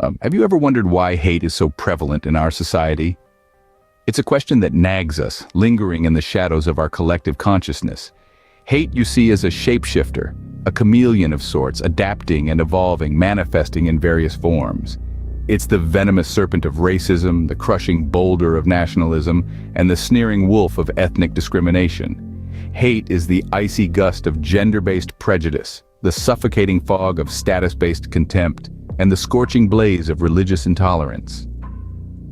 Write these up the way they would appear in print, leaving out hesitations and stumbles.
Have you ever wondered why hate is so prevalent in our society? It's a question that nags us, lingering in the shadows of our collective consciousness. Hate, you see, is a shapeshifter, a chameleon of sorts, adapting and evolving, manifesting in various forms. It's the venomous serpent of racism, the crushing boulder of nationalism, and the sneering wolf of ethnic discrimination. Hate is the icy gust of gender-based prejudice, the suffocating fog of status-based contempt, and the scorching blaze of religious intolerance.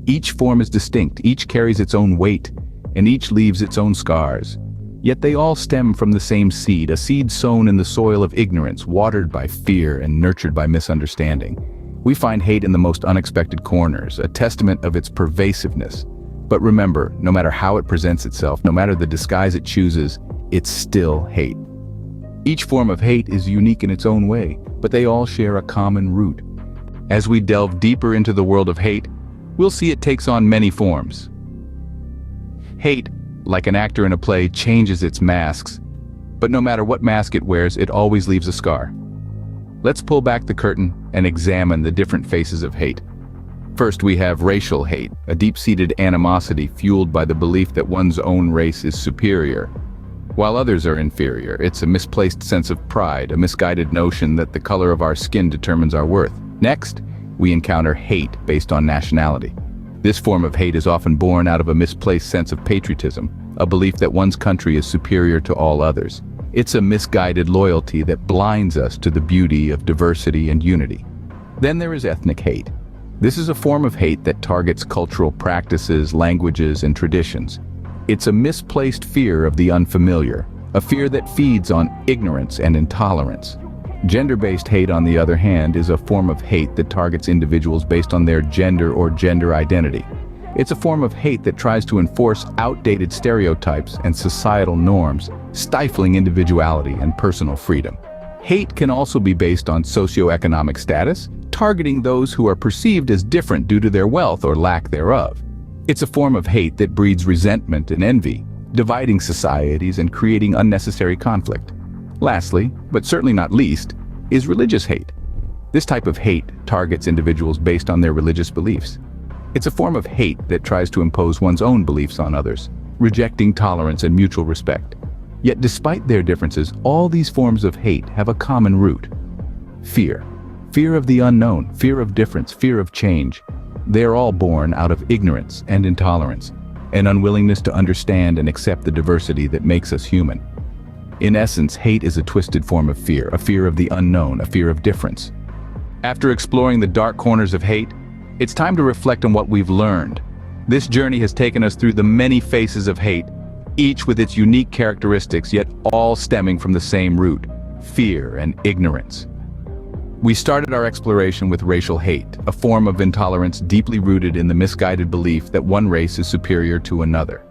Each form is distinct, each carries its own weight, and each leaves its own scars. Yet they all stem from the same seed, a seed sown in the soil of ignorance, watered by fear and nurtured by misunderstanding. We find hate in the most unexpected corners, a testament of its pervasiveness. But remember, no matter how it presents itself, no matter the disguise it chooses, it's still hate. Each form of hate is unique in its own way, but they all share a common root. As we delve deeper into the world of hate, we'll see it takes on many forms. Hate, like an actor in a play, changes its masks, but no matter what mask it wears, it always leaves a scar. Let's pull back the curtain and examine the different faces of hate. First, we have racial hate, a deep-seated animosity fueled by the belief that one's own race is superior, while others are inferior. It's a misplaced sense of pride, a misguided notion that the color of our skin determines our worth. Next, we encounter hate based on nationality. This form of hate is often born out of a misplaced sense of patriotism, a belief that one's country is superior to all others. It's a misguided loyalty that blinds us to the beauty of diversity and unity. Then there is ethnic hate. This is a form of hate that targets cultural practices, languages, and traditions. It's a misplaced fear of the unfamiliar, a fear that feeds on ignorance and intolerance. Gender-based hate, on the other hand, is a form of hate that targets individuals based on their gender or gender identity. It's a form of hate that tries to enforce outdated stereotypes and societal norms, stifling individuality and personal freedom. Hate can also be based on socioeconomic status, targeting those who are perceived as different due to their wealth or lack thereof. It's a form of hate that breeds resentment and envy, dividing societies and creating unnecessary conflict. Lastly, but certainly not least, is religious hate. This type of hate targets individuals based on their religious beliefs. It's a form of hate that tries to impose one's own beliefs on others, rejecting tolerance and mutual respect. Yet despite their differences, all these forms of hate have a common root: fear. Fear of the unknown, fear of difference, fear of change. They are all born out of ignorance and intolerance, an unwillingness to understand and accept the diversity that makes us human. In essence, hate is a twisted form of fear, a fear of the unknown, a fear of difference. After exploring the dark corners of hate, it's time to reflect on what we've learned. This journey has taken us through the many faces of hate, each with its unique characteristics, yet all stemming from the same root: fear and ignorance. We started our exploration with racial hate, a form of intolerance deeply rooted in the misguided belief that one race is superior to another.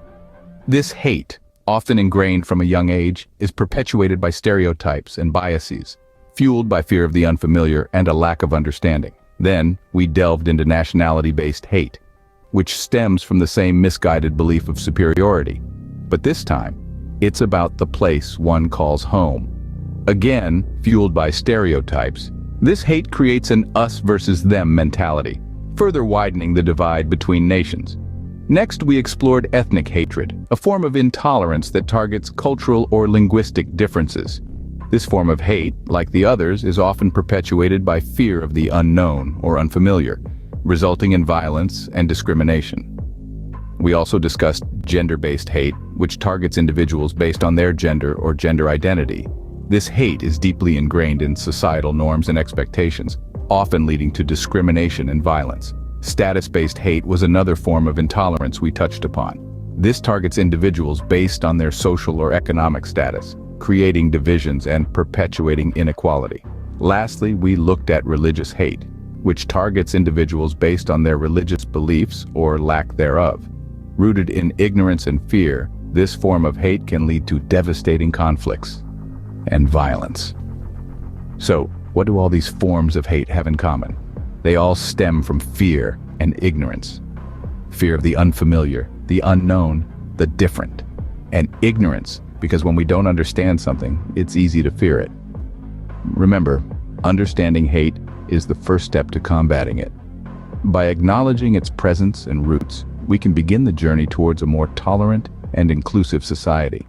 This hate, often ingrained from a young age, is perpetuated by stereotypes and biases, fueled by fear of the unfamiliar and a lack of understanding. Then, we delved into nationality-based hate, which stems from the same misguided belief of superiority. But this time, it's about the place one calls home. Again, fueled by stereotypes, this hate creates an us versus them mentality, further widening the divide between nations. Next, we explored ethnic hatred, a form of intolerance that targets cultural or linguistic differences. This form of hate, like the others, is often perpetuated by fear of the unknown or unfamiliar, resulting in violence and discrimination. We also discussed gender-based hate, which targets individuals based on their gender or gender identity. This hate is deeply ingrained in societal norms and expectations, often leading to discrimination and violence. Status-based hate was another form of intolerance we touched upon. This targets individuals based on their social or economic status, creating divisions and perpetuating inequality. Lastly, we looked at religious hate, which targets individuals based on their religious beliefs or lack thereof. Rooted in ignorance and fear, this form of hate can lead to devastating conflicts and violence. So, what do all these forms of hate have in common? They all stem from fear and ignorance. Fear of the unfamiliar, the unknown, the different. And ignorance, because when we don't understand something, it's easy to fear it. Remember, understanding hate is the first step to combating it. By acknowledging its presence and roots, we can begin the journey towards a more tolerant and inclusive society.